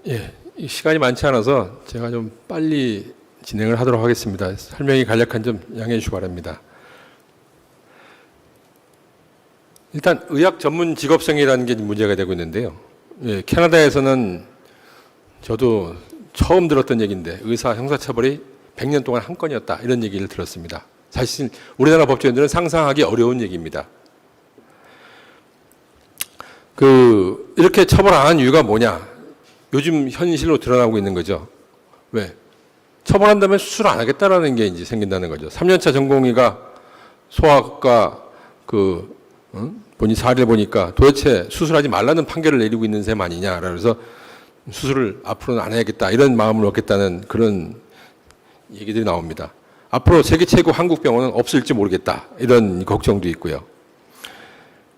예, 이 시간이 많지 않아서 제가 좀 빨리 진행을 하도록 하겠습니다. 설명이 간략한 점 양해해 주시기 바랍니다. 일단 의학 전문 직업성이라는 게 문제가 되고 있는데요. 예, 캐나다에서는 저도 처음 들었던 얘기인데 의사 형사처벌이 100년 동안 한 건이었다 이런 얘기를 들었습니다. 사실 우리나라 법조인들은 상상하기 어려운 얘기입니다. 이렇게 처벌 안 한 이유가 뭐냐? 요즘 현실로 드러나고 있는 거죠. 왜? 처벌한다면 수술 안 하겠다라는 게 이제 생긴다는 거죠. 3년차 전공의가 소아과 본인 사례를 보니까 도대체 수술하지 말라는 판결을 내리고 있는 셈 아니냐. 그래서 수술을 앞으로는 안 해야겠다. 이런 마음을 얻겠다는 그런 얘기들이 나옵니다. 앞으로 세계 최고 한국 병원은 없을지 모르겠다. 이런 걱정도 있고요.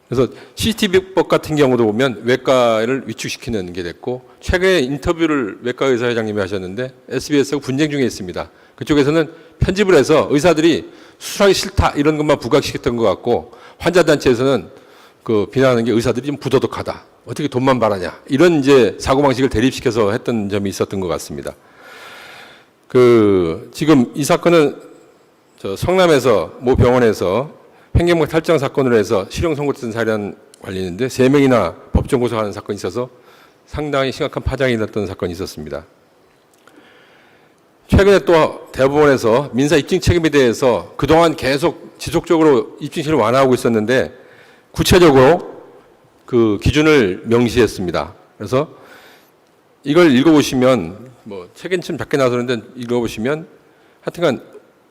그래서 CCTV법 같은 경우도 보면 외과를 위축시키는 게 됐고, 최근에 인터뷰를 외과 의사 회장님이 하셨는데 SBS하고 분쟁 중에 있습니다. 그쪽에서는 편집을 해서 의사들이 수술하기 싫다 이런 것만 부각시켰던 것 같고, 환자단체에서는 비난하는 게 의사들이 좀 부도덕하다. 어떻게 돈만 바라냐. 이런 이제 사고방식을 대립시켜서 했던 점이 있었던 것 같습니다. 지금 이 사건은 성남에서 모 병원에서 횡령물 탈정 사건으로 해서 실형 선고된 사례와 관련인데 3명이나 법정 고소하는 사건이 있어서 상당히 심각한 파장이 났던 사건이 있었습니다. 최근에 또 대법원에서 민사 입증 책임에 대해서 그동안 계속 지속적으로 입증실을 완화하고 있었는데 구체적으로 그 기준을 명시했습니다. 그래서 이걸 읽어보시면 책은 좀 작게 나서는데 읽어보시면 하여튼간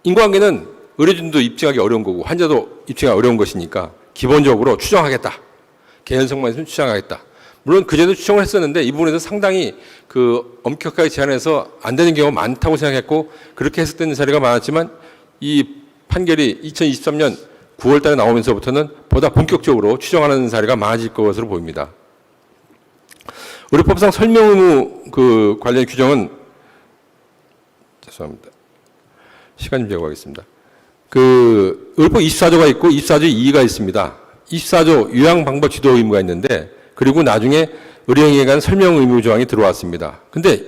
인과관계는 의료진도 입증하기 어려운 거고 환자도 입증하기 어려운 것이니까 기본적으로 추정하겠다. 개연성만 있으면 추정하겠다. 물론 그제도 추정을 했었는데 이 부분에서 상당히 엄격하게 제한해서 안 되는 경우가 많다고 생각했고 그렇게 했었던 사례가 많았지만 이 판결이 2023년 9월 달에 나오면서부터는 보다 본격적으로 추정하는 사례가 많아질 것으로 보입니다. 의료법상 설명 의무 관련 규정은 죄송합니다. 시간 좀 제공하겠습니다. 의료법 24조가 있고 24조 2가 있습니다. 24조 요양방법 지도 의무가 있는데 그리고 나중에 의료행위에 관한 설명 의무 조항이 들어왔습니다. 근데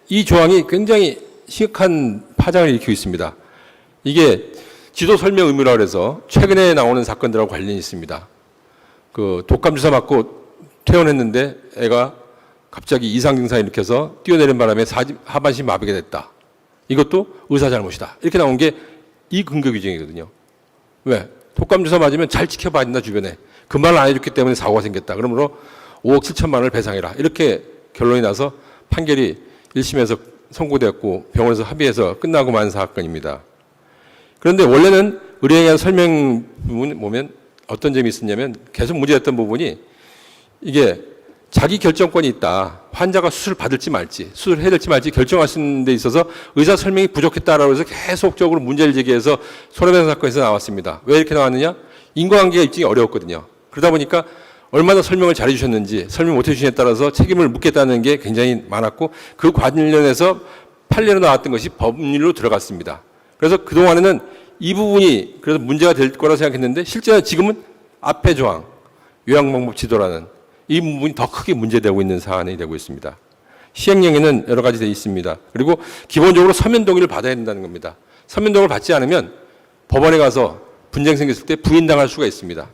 이 조항이 굉장히 심각한 파장을 일으키고 있습니다. 이게 지도 설명 의무라고 해서 최근에 나오는 사건들하고 관련이 있습니다. 독감 주사 맞고 퇴원했는데 애가 갑자기 이상 증상을 일으켜서 뛰어내린 바람에 하반신 마비가 됐다. 이것도 의사 잘못이다. 이렇게 나온 게 이 근거 규정이거든요. 왜? 독감 주사 맞으면 잘 지켜봐야 된다, 주변에. 그 말을 안 해줬기 때문에 사고가 생겼다. 그러므로 5억 7천만 원을 배상해라. 이렇게 결론이 나서 판결이 1심에서 선고되었고 병원에서 합의해서 끝나고 만 사건입니다. 그런데 원래는 의료에 대한 설명 부분 보면 어떤 점이 있었냐면 계속 문제였던 부분이 이게 자기 결정권이 있다. 환자가 수술 받을지 말지, 수술해야 될지 말지 결정하시는 데 있어서 의사 설명이 부족했다라고 해서 계속적으로 문제를 제기해서 손해배상 사건에서 나왔습니다. 왜 이렇게 나왔느냐? 인과관계가 입증이 어려웠거든요. 그러다 보니까 얼마나 설명을 잘해 주셨는지, 설명 못해 주시냐에 따라서 책임을 묻겠다는 게 굉장히 많았고 그 관련해서 판례로 나왔던 것이 법률로 들어갔습니다. 그래서 그동안에는 이 부분이 그래서 문제가 될 거라 생각했는데 실제로 지금은 앞에 조항, 요양방법 지도라는 이 부분이 더 크게 문제되고 있는 사안이 되고 있습니다. 시행령에는 여러 가지 되어 있습니다. 그리고 기본적으로 서면 동의를 받아야 된다는 겁니다. 서면 동의를 받지 않으면 법원에 가서 분쟁 생겼을 때 부인당할 수가 있습니다.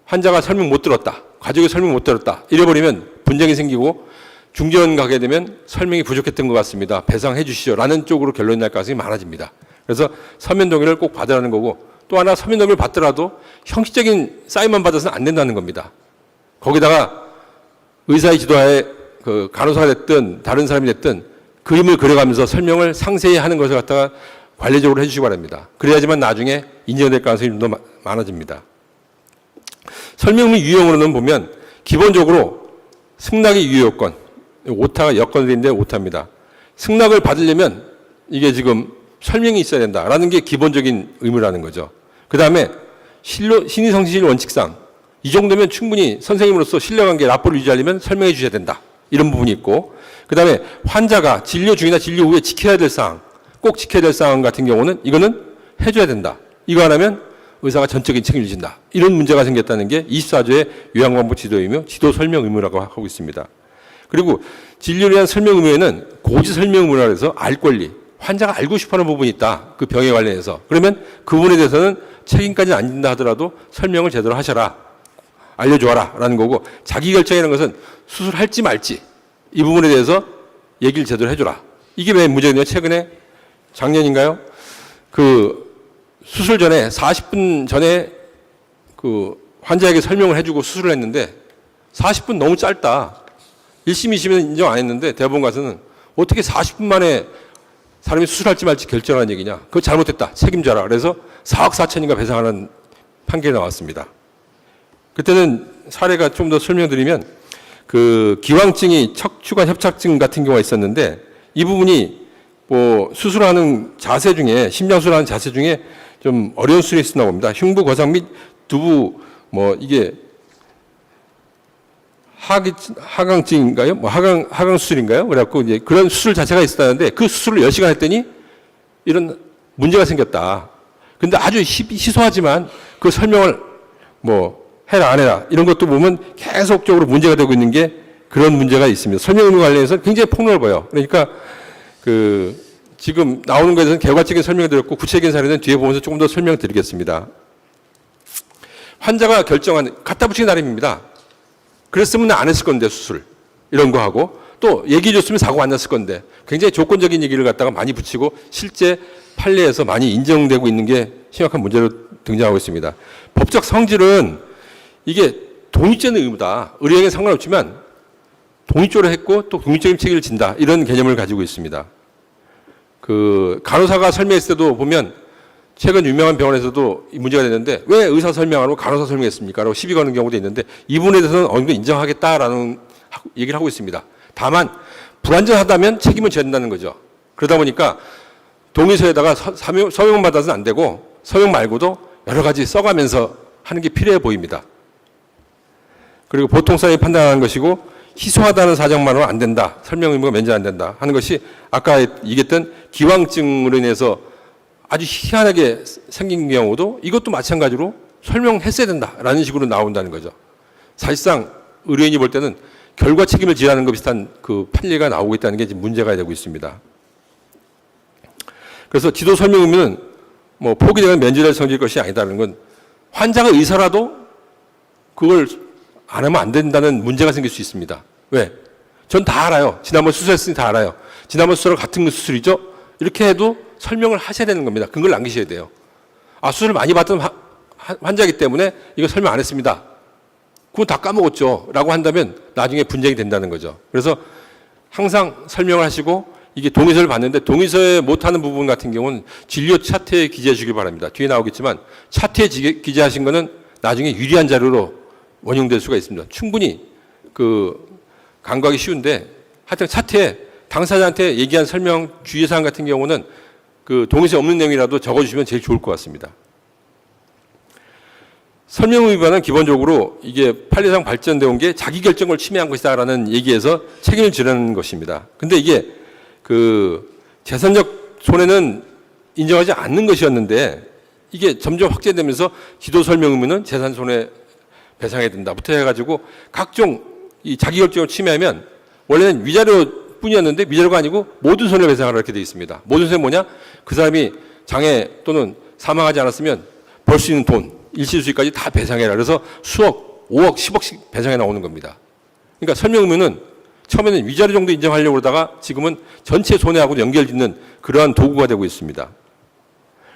환자가 설명 못 들었다. 가족이 설명 못 들었다. 이래버리면 분쟁이 생기고 중재원 가게 되면 설명이 부족했던 것 같습니다. 배상해 주시죠. 라는 쪽으로 결론이 날 가능성이 많아집니다. 그래서 서면 동의를 꼭 받으라는 거고 또 하나 서면 동의를 받더라도 형식적인 사인만 받아서는 안 된다는 겁니다. 거기다가 의사의 지도하에 간호사가 됐든 다른 사람이 됐든 그림을 그려가면서 설명을 상세히 하는 것을 갖다가 관리적으로 해주시기 바랍니다. 그래야지만 나중에 인정될 가능성이 좀 더 많아집니다. 설명문 유형으로는 보면 기본적으로 승낙의 유효 요건, 오타가 여건들인데 오타입니다. 승낙을 받으려면 이게 지금 설명이 있어야 된다라는 게 기본적인 의무라는 거죠. 그 다음에 신의성실 원칙상 이 정도면 충분히 선생님으로서 신뢰관계 라포를 유지하려면 설명해 주셔야 된다. 이런 부분이 있고 그 다음에 환자가 진료 중이나 진료 후에 지켜야 될 사항, 꼭 지켜야 될 사항 같은 경우는 이거는 해줘야 된다. 이거 안 하면 의사가 전적인 책임을 진다. 이런 문제가 생겼다는 게 24조의 요양방법 지도 의무, 지도 설명 의무라고 하고 있습니다. 그리고 진료에 대한 설명 의무에는 고지 설명 의무라 해서 알 권리, 환자가 알고 싶어하는 부분이 있다. 그 병에 관련해서. 그러면 그 부분에 대해서는 책임까지는 안 진다 하더라도 설명을 제대로 하셔라. 알려줘라. 라는 거고, 자기 결정이라는 것은 수술할지 말지 이 부분에 대해서 얘기를 제대로 해줘라. 이게 왜 문제가 되냐. 최근에 작년인가요? 그 수술 전에 40분 전에 그 환자에게 설명을 해주고 수술을 했는데 40분 너무 짧다. 1심, 2심은 인정 안 했는데 대법원 가서는 어떻게 40분 만에 사람이 수술할지 말지 결정하는 얘기냐. 그거 잘못했다. 책임져라. 그래서 4억 4천인가 배상하는 판결이 나왔습니다. 그때는 사례가 좀 더 설명드리면 그 기왕증이 척추관 협착증 같은 경우가 있었는데 이 부분이 뭐 수술하는 자세 중에 심장수술하는 자세 중에 좀 어려운 수술이 있었나 봅니다. 흉부 거상 및 두부 뭐 이게 하강증인가요? 뭐 하강 수술인가요? 그래갖고 이제 그런 수술 자체가 있었다는데 그 수술을 10시간 했더니 이런 문제가 생겼다. 근데 아주 희소하지만 그 설명을 뭐 해라 안 해라 이런 것도 보면 계속적으로 문제가 되고 있는 게 그런 문제가 있습니다. 설명 의무 관련해서 굉장히 폭넓어요. 그러니까 그 지금 나오는 것에 대해서는 개괄적인 설명을 드렸고 구체적인 사례는 뒤에 보면서 조금 더 설명드리겠습니다. 환자가 결정한 갖다 붙이기 나름입니다. 그랬으면 안 했을 건데 수술 이런 거 하고 또 얘기해 줬으면 사고가 안 났을 건데 굉장히 조건적인 얘기를 갖다가 많이 붙이고 실제 판례에서 많이 인정되고 있는 게 심각한 문제로 등장하고 있습니다. 법적 성질은 이게 독립적인 의무다. 의료행위에 상관없지만 독립적으로 했고 또 독립적인 책임을 진다. 이런 개념을 가지고 있습니다. 그 간호사가 설명했을 때도 보면 최근 유명한 병원에서도 이 문제가 됐는데 왜 의사 설명 안 하고 간호사 설명했습니까? 라고 시비 거는 경우도 있는데 이 부분에 대해서는 어느 정도 인정하겠다라는 얘기를 하고 있습니다. 다만 불완전하다면 책임을 져야 된다는 거죠. 그러다 보니까 동의서에다가 서명을 받아서는 안 되고 서명 말고도 여러 가지 써가면서 하는 게 필요해 보입니다. 그리고 보통 사람이 판단하는 것이고 희소하다는 사정만으로 안 된다. 설명 의무가 면제 안 된다 하는 것이 아까 얘기했던 기왕증으로 인해서 아주 희한하게 생긴 경우도 이것도 마찬가지로 설명했어야 된다라는 식으로 나온다는 거죠. 사실상 의료인이 볼 때는 결과 책임을 지라는 것 비슷한 그 판례가 나오고 있다는 게 지금 문제가 되고 있습니다. 그래서 지도 설명 의무는 뭐 포기되면 면제될 성질일 것이 아니다는 건 환자가 의사라도 그걸 안 하면 안 된다는 문제가 생길 수 있습니다. 왜? 전 다 알아요. 지난번 수술했으니 다 알아요. 지난번 수술과 같은 수술이죠? 이렇게 해도 설명을 하셔야 되는 겁니다. 그걸 남기셔야 돼요. 아, 수술을 많이 받던 환자이기 때문에 이거 설명 안 했습니다. 그건 다 까먹었죠. 라고 한다면 나중에 분쟁이 된다는 거죠. 그래서 항상 설명을 하시고 이게 동의서를 받는데 동의서에 못하는 부분 같은 경우는 진료 차트에 기재해 주길 바랍니다. 뒤에 나오겠지만 차트에 기재하신 거는 나중에 유리한 자료로 원용될 수가 있습니다. 충분히 그 간과하기 쉬운데 하여튼 차트에 당사자한테 얘기한 설명 주의사항 같은 경우는 그 동의서에 없는 내용이라도 적어주시면 제일 좋을 것 같습니다. 설명 위반은 기본적으로 이게 판례상 발전되어 온 게 자기 결정을 침해한 것이다라는 얘기에서 책임을 지라는 것입니다. 근데 이게 그 재산적 손해는 인정하지 않는 것이었는데 이게 점점 확대되면서 지도 설명 의무는 재산 손해 배상해야 된다부터 해가지고 각종 이 자기 결정을 침해하면 원래는 위자료 뿐이었는데 위자료가 아니고 모든 손해를 배상하라 이렇게 되어 있습니다. 모든 손해 뭐냐? 그 사람이 장애 또는 사망하지 않았으면 벌 수 있는 돈, 일시 수익까지 다 배상해라. 그래서 수억, 5억, 10억씩 배상해 나오는 겁니다. 그러니까 설명 의무는 처음에는 위자료 정도 인정하려고 그러다가 지금은 전체 손해하고 연결짓는 그러한 도구가 되고 있습니다.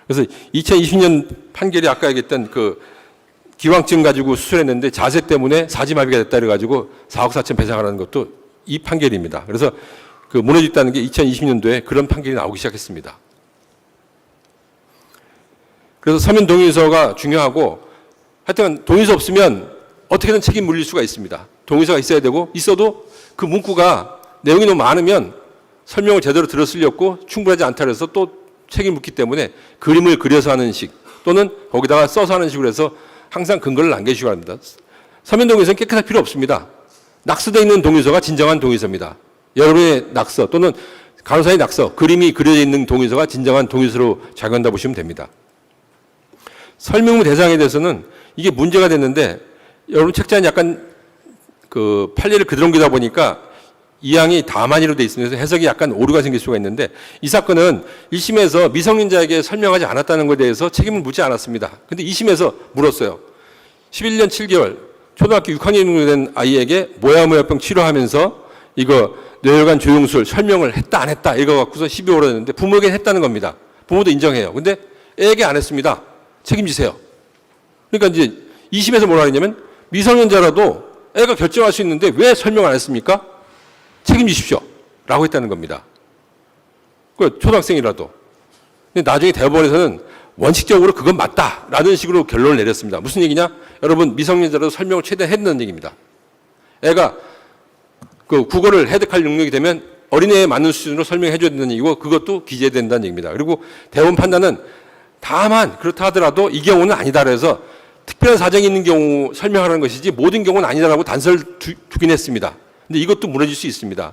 그래서 2020년 판결이 아까 얘기했던 그 기왕증 가지고 수술했는데 자세 때문에 사지마비가 됐다 그래가지고 4억 4천 배상하라는 것도 이 판결입니다. 그래서 그 무너졌다는 게 2020년도에 그런 판결이 나오기 시작했습니다. 그래서 서면 동의서가 중요하고 하여튼 동의서 없으면 어떻게든 책임 물릴 수가 있습니다. 동의서가 있어야 되고 있어도 그 문구가 내용이 너무 많으면 설명을 제대로 들었을 리 없고 충분하지 않다 그래서 또 책임 묻기 때문에 그림을 그려서 하는 식 또는 거기다가 써서 하는 식으로 해서 항상 근거를 남겨주시기 바랍니다. 서면 동의서는 깨끗할 필요 없습니다. 낙서되어 있는 동의서가 진정한 동의서입니다. 여러분의 낙서 또는 간호사의 낙서, 그림이 그려져 있는 동의서가 진정한 동의서로 작용한다 보시면 됩니다. 설명 대상에 대해서는 이게 문제가 됐는데 여러분 책자는 약간 그 판례를 그대로 옮기다 보니까 2항이 다만이로 돼 있으면서 해석이 약간 오류가 생길 수가 있는데 이 사건은 1심에서 미성년자에게 설명하지 않았다는 것에 대해서 책임을 묻지 않았습니다. 근데 2심에서 물었어요. 11년 7개월 초등학교 6학년이 된 아이에게 모야모야병 치료하면서 이거 뇌혈관 조영술 설명을 했다 안 했다 이거 갖고서 시비 오르는데 부모에게 했다는 겁니다. 부모도 인정해요. 근데 애에게 안 했습니다. 책임지세요. 그러니까 이제 2심에서 뭐라 했냐면 미성년자라도 애가 결정할 수 있는데 왜 설명 안 했습니까? 책임지십시오. 라고 했다는 겁니다. 그 초등학생이라도. 근데 나중에 대법원에서는 원칙적으로 그건 맞다. 라는 식으로 결론을 내렸습니다. 무슨 얘기냐? 여러분, 미성년자라도 설명을 최대한 했다는 얘기입니다. 애가 그 국어를 해득할 능력이 되면 어린애에 맞는 수준으로 설명해 줘야 된다는 얘기고 그것도 기재된다는 얘기입니다. 그리고 대법원 판단은 다만 그렇다 하더라도 이 경우는 아니다. 그래서 특별한 사정이 있는 경우 설명하라는 것이지 모든 경우는 아니다라고 단서를 두긴 했습니다. 근데 이것도 무너질 수 있습니다.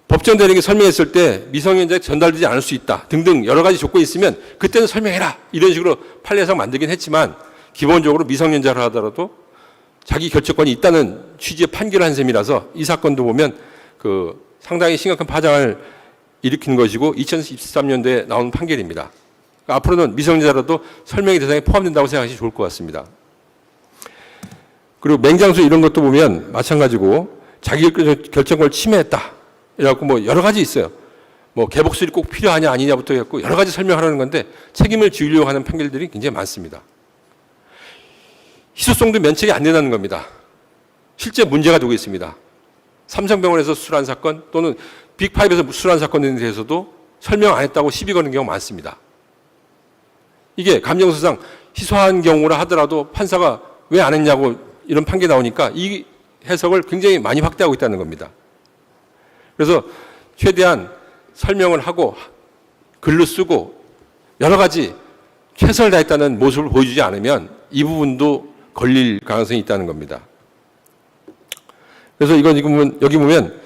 법정 대리인에게 설명했을 때 미성년자에게 전달되지 않을 수 있다 등등 여러 가지 조건이 있으면 그때는 설명해라 이런 식으로 판례상 만들긴 했지만 기본적으로 미성년자라 하더라도 자기 결정권이 있다는 취지의 판결을 한 셈이라서 이 사건도 보면 그 상당히 심각한 파장을 일으킨 것이고 2023년도에 나온 판결입니다. 그러니까 앞으로는 미성년자라도 설명의 대상에 포함된다고 생각하시면 좋을 것 같습니다. 그리고 맹장수 이런 것도 보면 마찬가지고 자기 결정권을 침해했다. 이래갖고 뭐 여러 가지 있어요. 뭐 개복술이 꼭 필요하냐 아니냐부터 해갖고 여러 가지 설명하라는 건데 책임을 지우려고 하는 판결들이 굉장히 많습니다. 희소성도 면책이 안 된다는 겁니다. 실제 문제가 되고 있습니다. 삼성병원에서 수술한 사건 또는 빅5에서 수술한 사건에 대해서도 설명 안 했다고 시비 거는 경우가 많습니다. 이게 감정서상 희소한 경우라 하더라도 판사가 왜 안 했냐고 이런 판결이 나오니까 이 해석을 굉장히 많이 확대하고 있다는 겁니다. 그래서 최대한 설명을 하고 글로 쓰고 여러 가지 최선을 다했다는 모습을 보여주지 않으면 이 부분도 걸릴 가능성이 있다는 겁니다. 그래서 이건 여기 보면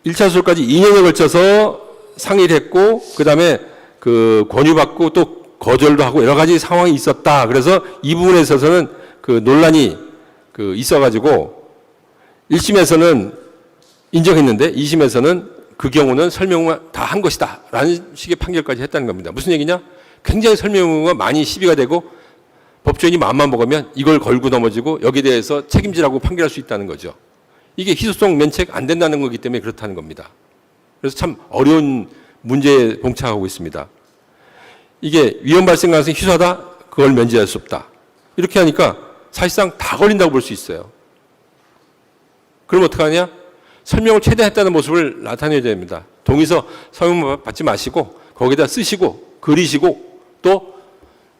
1차 수술까지 2년에 걸쳐서 상의를 했고 그다음에 그 권유받고 또 거절도 하고 여러 가지 상황이 있었다. 그래서 이 부분에 있어서는 그 논란이 그 있어가지고 1심에서는 인정했는데 2심에서는 그 경우는 설명을 다 한 것이다. 라는 식의 판결까지 했다는 겁니다. 무슨 얘기냐? 굉장히 설명이 많이 시비가 되고 법조인이 마음만 먹으면 이걸 걸고 넘어지고 여기에 대해서 책임지라고 판결할 수 있다는 거죠. 이게 희소성 면책 안 된다는 거기 때문에 그렇다는 겁니다. 그래서 참 어려운 문제에 봉착하고 있습니다. 이게 위험 발생 가능성이 희소하다? 그걸 면제할 수 없다. 이렇게 하니까 사실상 다 걸린다고 볼 수 있어요. 그럼 어떡하냐? 설명을 최대한 했다는 모습을 나타내야 됩니다. 동의서 서명 받지 마시고 거기다 쓰시고 그리시고 또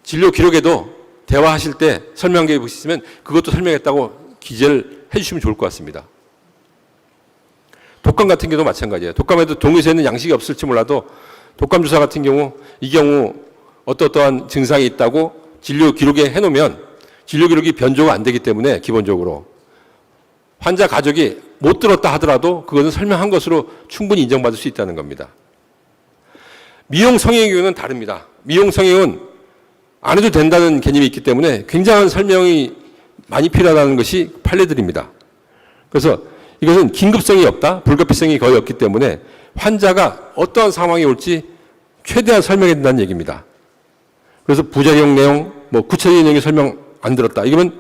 진료 기록에도 대화하실 때 설명기에 보시면 그것도 설명했다고 기재를 해주시면 좋을 것 같습니다. 독감 같은 경우도 마찬가지예요. 독감에도 동의서에는 양식이 없을지 몰라도 독감 주사 같은 경우 이 경우 어떠한 증상이 있다고 진료 기록에 해놓으면 진료 기록이 변조가 안 되기 때문에 기본적으로 환자 가족이 못 들었다 하더라도 그것은 설명한 것으로 충분히 인정받을 수 있다는 겁니다. 미용 성형의 경우는 다릅니다. 미용 성형은 안 해도 된다는 개념이 있기 때문에 굉장한 설명이 많이 필요하다는 것이 판례들입니다. 그래서 이것은 긴급성이 없다, 불가피성이 거의 없기 때문에 환자가 어떠한 상황이 올지 최대한 설명해야 된다는 얘기입니다. 그래서 부작용 내용, 뭐 구체적인 내용이 설명 안 들었다. 이거는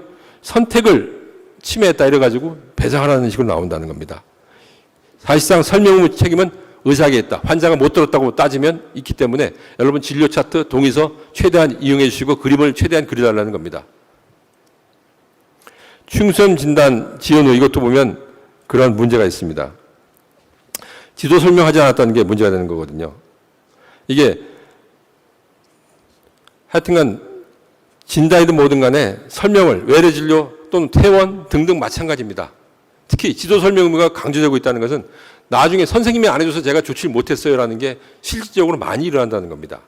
선택을 침해했다 이래가지고 배상하라는 식으로 나온다는 겁니다. 사실상 설명 의무 책임은 의사에게 있다. 환자가 못 들었다고 따지면 있기 때문에 여러분 진료 차트, 동의서 최대한 이용해 주시고 그림을 최대한 그려달라는 겁니다. 충선 진단 지연 후 이것도 보면 그런 문제가 있습니다. 지도 설명하지 않았다는 게 문제가 되는 거거든요. 이게 하여튼간 진단이든 뭐든 간에 설명을 외래 진료 또는 퇴원 등등 마찬가지입니다. 특히 지도 설명 의무가 강조되고 있다는 것은 나중에 선생님이 안 해줘서 제가 조치를 못했어요라는 게 실질적으로 많이 일어난다는 겁니다.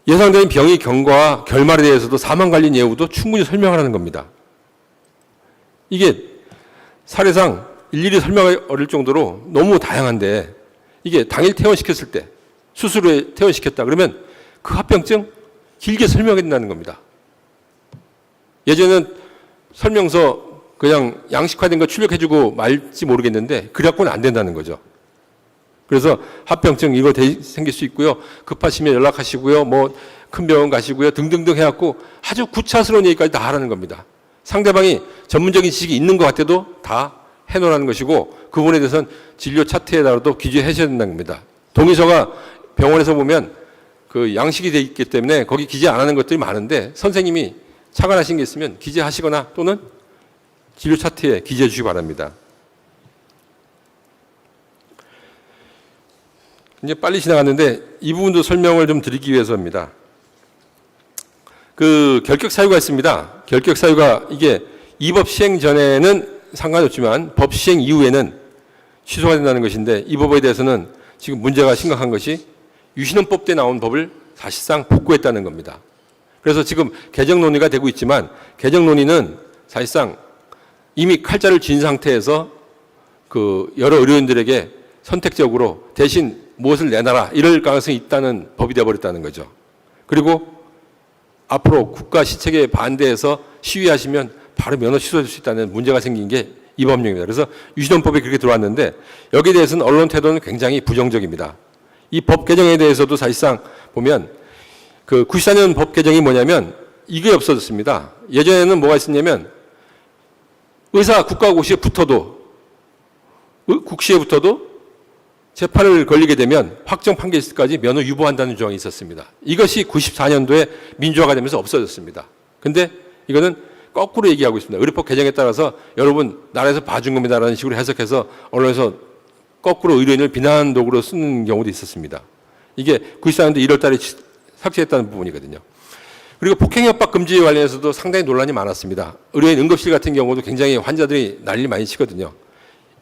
예상되는 병의 경과와 결말에 대해서도 사망 관련 예우도 충분히 설명하라는 겁니다. 이게 사례상 일일이 설명하기 어려울 정도로 너무 다양한데 이게 당일 퇴원시켰을 때 수술 후에 퇴원시켰다 그러면 그 합병증 길게 설명해야 된다는 겁니다. 예전에는 설명서 그냥 양식화된 거 출력해주고 말지 모르겠는데 그래갖고는 안 된다는 거죠. 그래서 합병증 이거 생길 수 있고요. 급하시면 연락하시고요. 뭐 큰 병원 가시고요. 등등등 해갖고 아주 구차스러운 얘기까지 다 하라는 겁니다. 상대방이 전문적인 지식이 있는 것 같아도 다 해놓으라는 것이고 그 부분에 대해서는 진료 차트에다가도 기재해 주셔야 된다는 겁니다. 동의서가 병원에서 보면 그 양식이 돼 있기 때문에 거기 기재 안 하는 것들이 많은데 선생님이 착안하신 게 있으면 기재하시거나 또는 진료 차트에 기재해 주시기 바랍니다. 이제 빨리 지나갔는데 이 부분도 설명을 좀 드리기 위해서입니다. 그 결격 사유가 있습니다. 결격 사유가 이게 이 법 시행 전에는 상관없지만 법 시행 이후에는 취소가 된다는 것인데 이 법에 대해서는 지금 문제가 심각한 것이 유신헌법 때 나온 법을 사실상 복구했다는 겁니다. 그래서 지금 개정 논의가 되고 있지만 개정 논의는 사실상 이미 칼자를 쥔 상태에서 그 여러 의료인들에게 선택적으로 대신 무엇을 내놔라 이럴 가능성이 있다는 법이 되어버렸다는 거죠. 그리고 앞으로 국가 시책에 반대해서 시위하시면 바로 면허 취소될 수 있다는 문제가 생긴 게 이 법령입니다. 그래서 유신헌법이 그렇게 들어왔는데 여기에 대해서는 언론 태도는 굉장히 부정적입니다. 이 법 개정에 대해서도 사실상 보면 그 94년 법 개정이 뭐냐면 이게 없어졌습니다. 예전에는 뭐가 있었냐면 의사 국가고시에 붙어도 국시에 붙어도 재판을 걸리게 되면 확정 판결까지 면허 유보한다는 조항이 있었습니다. 이것이 94년도에 민주화가 되면서 없어졌습니다. 근데 이거는 거꾸로 얘기하고 있습니다. 의료법 개정에 따라서 여러분 나라에서 봐준 겁니다라는 식으로 해석해서 언론에서 거꾸로 의료인을 비난 도구로 쓰는 경우도 있었습니다. 이게 94년도 1월 달에 삭제했다는 부분이거든요. 그리고 폭행협박 금지에 관련해서도 상당히 논란이 많았습니다. 의료인 응급실 같은 경우도 굉장히 환자들이 난리 많이 치거든요.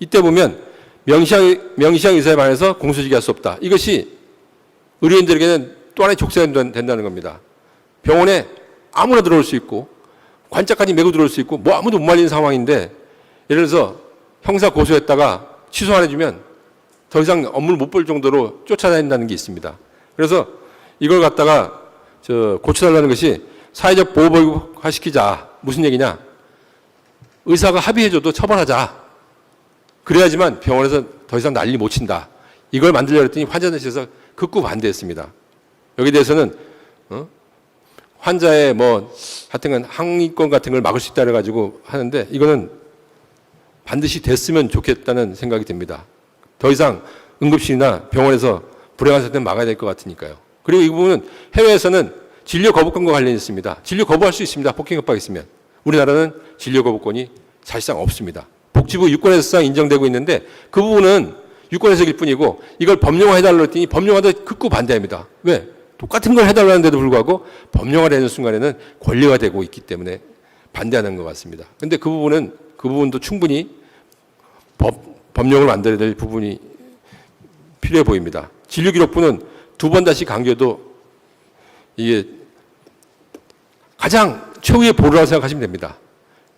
이때 보면 명시한 의사에 반해서 공소시기할 수 없다. 이것이 의료인들에게는 또 하나의 족쇄가 된다는 겁니다. 병원에 아무나 들어올 수 있고 관짝까지 메고 들어올 수 있고 뭐 아무도 못 말리는 상황인데 예를 들어서 형사 고소했다가 취소 안 해주면 더 이상 업무를 못 볼 정도로 쫓아다닌다는 게 있습니다. 그래서 이걸 갖다가 고쳐달라는 것이 사회적 보호복지화 무슨 얘기냐. 의사가 합의해줘도 처벌하자. 그래야지만 병원에서 더 이상 난리 못 친다. 이걸 만들려고 했더니 환자들에서 극구 반대했습니다. 여기에 대해서는 환자의 뭐 하여튼 항의권 같은 걸 막을 수 있다 그래가지고 하는데 이거는 반드시 됐으면 좋겠다는 생각이 듭니다. 더 이상 응급실이나 병원에서 불행한 사태는 막아야 될 것 같으니까요. 그리고 이 부분은 해외에서는 진료 거부권과 관련이 있습니다. 진료 거부할 수 있습니다. 폭행협박이 있으면. 우리나라는 진료 거부권이 사실상 없습니다. 복지부 유권해석상 인정되고 있는데 그 부분은 유권해석일 뿐이고 이걸 법령화해달라고 했더니 법령화도 극구 반대합니다. 왜? 똑같은 걸 해달라는데도 불구하고 법령화되는 순간에는 권리화되고 있기 때문에 반대하는 것 같습니다. 그런데 그 부분도 충분히 법령을 만들어야 될 부분이 필요해 보입니다. 진료기록부는 두 번 다시 강조해도 이게 가장 최후의 보루라고 생각하시면 됩니다.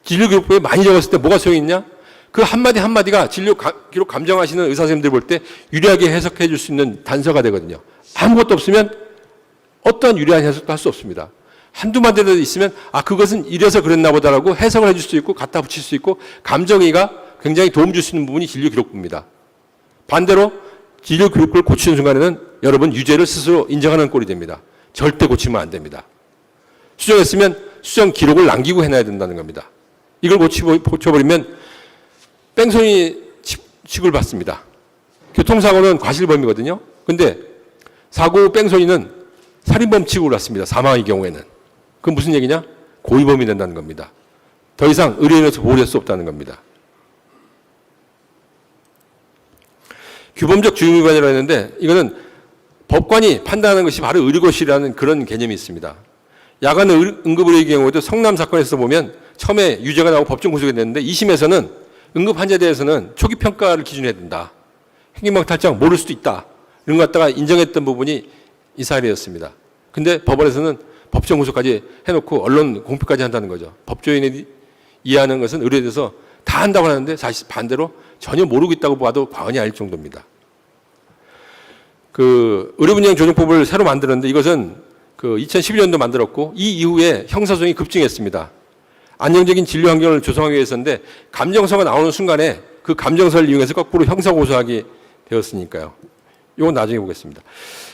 진료기록부에 많이 적었을 때 뭐가 소용이 있냐? 그 한마디 한마디가 진료기록 감정하시는 의사선생님들 볼 때 유리하게 해석해 줄 수 있는 단서가 되거든요. 아무것도 없으면 어떠한 유리한 해석도 할 수 없습니다. 한두 마디라도 있으면 그것은 이래서 그랬나 보다라고 해석을 해줄 수 있고 갖다 붙일 수 있고 감정이가 굉장히 도움 줄 수 있는 부분이 진료기록부입니다. 반대로 진료기록부를 고치는 순간에는 여러분 유죄를 스스로 인정하는 꼴이 됩니다. 절대 고치면 안 됩니다. 수정했으면 수정 기록을 남기고 해놔야 된다는 겁니다. 이걸 고쳐버리면 뺑소니 취급을 받습니다. 교통사고는 과실범이거든요. 근데 사고 후 뺑소니는 살인범 취급을 받습니다. 사망의 경우에는. 그건 무슨 얘기냐? 고의범이 된다는 겁니다. 더 이상 의료인으로서 보호할 수 없다는 겁니다. 규범적 주의무위반이라고 했는데 이거는 법관이 판단하는 것이 바로 의료고시라는 그런 개념이 있습니다. 야간 응급의료의 경우에도 성남 사건에서 보면 처음에 유죄가 나오고 법정 구속이 됐는데 2심에서는 응급 환자에 대해서는 초기 평가를 기준해야 된다. 행위망 탈장 모를 수도 있다. 이런 것 갖다가 인정했던 부분이 이 사례였습니다. 근데 법원에서는 법정 구속까지 해놓고 언론 공표까지 한다는 거죠. 법조인이 이해하는 것은 의료에 대해서 다 한다고 하는데 사실 반대로 전혀 모르고 있다고 봐도 과언이 아닐 정도입니다. 그 의료분야조정법을 새로 만들었는데 이것은 그 2011년도 만들었고 이 이후에 형사소송이 급증했습니다. 안정적인 진료 환경을 조성하기 위해서인데 감정서가 나오는 순간에 그 감정서를 이용해서 거꾸로 형사 고소하게 되었으니까요. 이건 나중에 보겠습니다.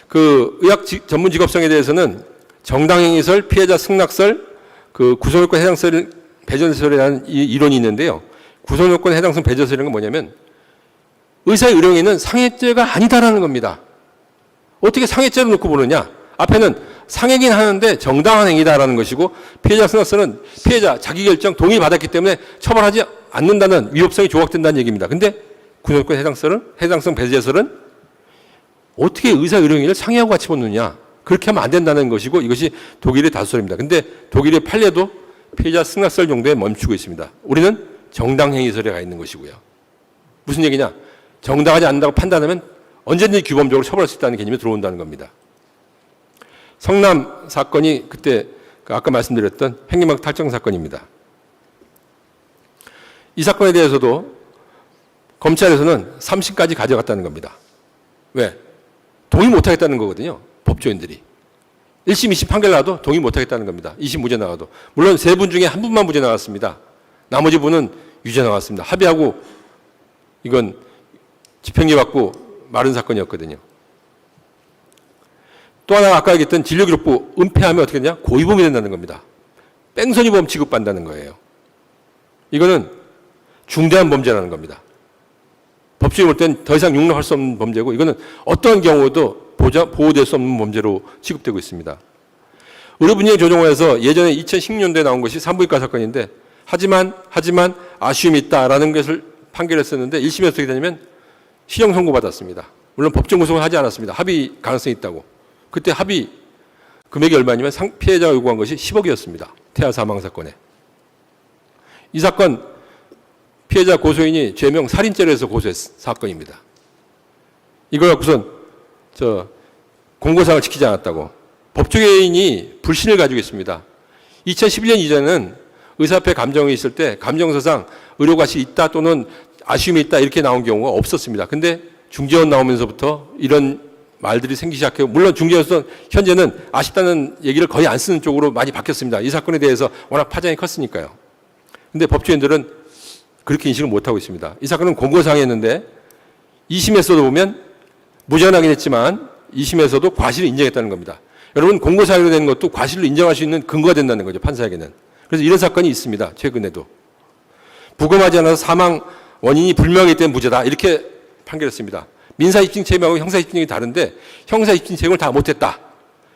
그 의학 전문 직업성에 대해서는 정당행위설, 피해자 승낙설, 그 구성요건 해당설 배제설에 대한 이론이 있는데요. 구성요건 해당성 배제설이라는 건 뭐냐면 의사의 의령에는 상해죄가 아니다라는 겁니다. 어떻게 상해죄를 놓고 보느냐? 앞에는 상해긴 하는데 정당한 행위다라는 것이고 피해자 승낙설은 피해자 자기결정 동의 받았기 때문에 처벌하지 않는다는 위법성이 조각된다는 얘기입니다. 근데 구성요건 해당성 배제설은 어떻게 의사 의령인을 상해하고 같이 보느냐? 그렇게 하면 안 된다는 것이고 이것이 독일의 다수설입니다. 근데 독일의 판례도 피해자 승낙설 정도에 멈추고 있습니다. 우리는 정당행위설에 가 있는 것이고요. 무슨 얘기냐? 정당하지 않는다고 판단하면 언제든지 규범적으로 처벌할 수 있다는 개념이 들어온다는 겁니다. 성남 사건이 그때 아까 말씀드렸던 횡령막 탈정 사건입니다. 이 사건에 대해서도 검찰에서는 3심까지 가져갔다는 겁니다. 왜? 동의 못하겠다는 거거든요. 법조인들이. 1심, 2심 판결 나와도 동의 못하겠다는 겁니다. 2심 무죄 나와도. 물론 3분 중에 1분만 무죄 나왔습니다. 나머지 분은 유죄 나왔습니다. 합의하고 이건 집행유예 받고 마른 사건이었거든요. 또 하나 아까 얘기했던 진료기록부 은폐하면 어떻게 되냐? 고의범이 된다는 겁니다. 뺑소니범 취급받는다는 거예요. 이거는 중대한 범죄라는 겁니다. 법조인이 볼 땐 더 이상 용납할 수 없는 범죄고 이거는 어떠한 경우도 보호될 수 없는 범죄로 취급되고 있습니다. 의료분야의 조정원에서 예전에 2016년도에 나온 것이 산부인과 사건인데 하지만 아쉬움이 있다라는 것을 판결했었는데 1심에서 어떻게 되냐면 실형 선고받았습니다. 물론 법정 구속은 하지 않았습니다. 합의 가능성이 있다고. 그때 합의 금액이 얼마냐면 피해자가 요구한 것이 10억이었습니다. 태아 사망 사건에. 이 사건 피해자 고소인이 죄명 살인죄로 해서 고소했 사건입니다. 이걸 갖고선 공고사항을 지키지 않았다고. 법조계인이 불신을 가지고 있습니다. 2011년 이전에는 의사협회 감정이 있을 때 감정서상 의료과실이 있다 또는 아쉬움이 있다 이렇게 나온 경우가 없었습니다. 근데 중재원 나오면서부터 이런 말들이 생기기 시작해요. 물론 중재원에서 현재는 아쉽다는 얘기를 거의 안 쓰는 쪽으로 많이 바뀌었습니다. 이 사건에 대해서 워낙 파장이 컸으니까요. 근데 법조인들은 그렇게 인식을 못하고 있습니다. 이 사건은 공고사항이었는데 2심에서도 보면 무죄가 나긴 했지만 2심에서도 과실을 인정했다는 겁니다. 여러분 공고사항으로 되는 것도 과실로 인정할 수 있는 근거가 된다는 거죠. 판사에게는. 그래서 이런 사건이 있습니다. 최근에도. 부검하지 않아서 사망 원인이 불명하기 때문에 무죄다. 이렇게 판결했습니다. 민사입증책임하고 형사입증책임이 다른데 형사입증책임을 다 못했다.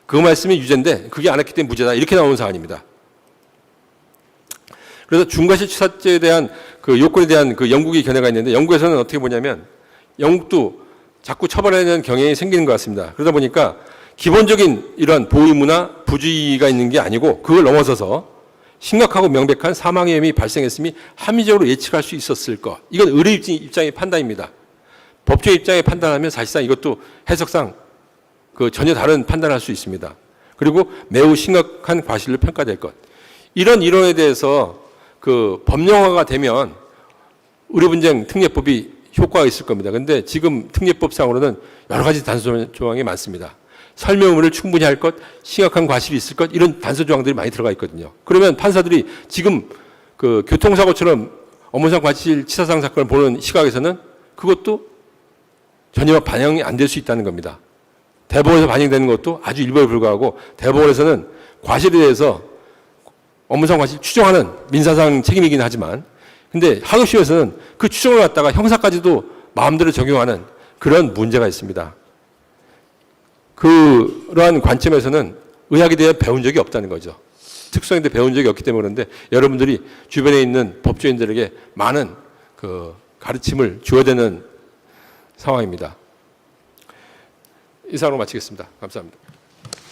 그 말씀이 유죄인데 그게 안 했기 때문에 무죄다. 이렇게 나오는 사안입니다. 그래서 중과실 취사죄에 대한 그 요건에 대한 그 영국의 견해가 있는데 영국에서는 어떻게 보냐면 영국도 자꾸 처벌해야 되는 경향이 생기는 것 같습니다. 그러다 보니까 기본적인 이런 보호 의무나 부주의가 있는 게 아니고 그걸 넘어서서 심각하고 명백한 사망의 위험이 발생했음이 합리적으로 예측할 수 있었을 것. 이건 의료 입장의 판단입니다. 법조의 입장에 판단하면 사실상 이것도 해석상 그 전혀 다른 판단을 할 수 있습니다. 그리고 매우 심각한 과실로 평가될 것. 이런 이론에 대해서 그 법령화가 되면 의료분쟁 특례법이 효과가 있을 겁니다. 그런데 지금 특례법상으로는 여러 가지 단서 조항이 많습니다. 설명 의무를 충분히 할 것, 심각한 과실이 있을 것, 이런 단서 조항들이 많이 들어가 있거든요. 그러면 판사들이 지금 그 교통사고처럼 업무상 과실 치사상 사건을 보는 시각에서는 그것도 전혀 반영이 안 될 수 있다는 겁니다. 대법원에서 반영되는 것도 아주 일부에 불과하고 대법원에서는 과실에 대해서 업무상 과실 추정하는 민사상 책임이긴 하지만 근데 하급심에서는 그 추정을 갖다가 형사까지도 마음대로 적용하는 그런 문제가 있습니다. 그러한 관점에서는 의학에 대해 배운 적이 없다는 거죠. 특성에 대해 배운 적이 없기 때문에 그런데 여러분들이 주변에 있는 법조인들에게 많은 그 가르침을 줘야 되는 상황입니다. 이상으로 마치겠습니다. 감사합니다.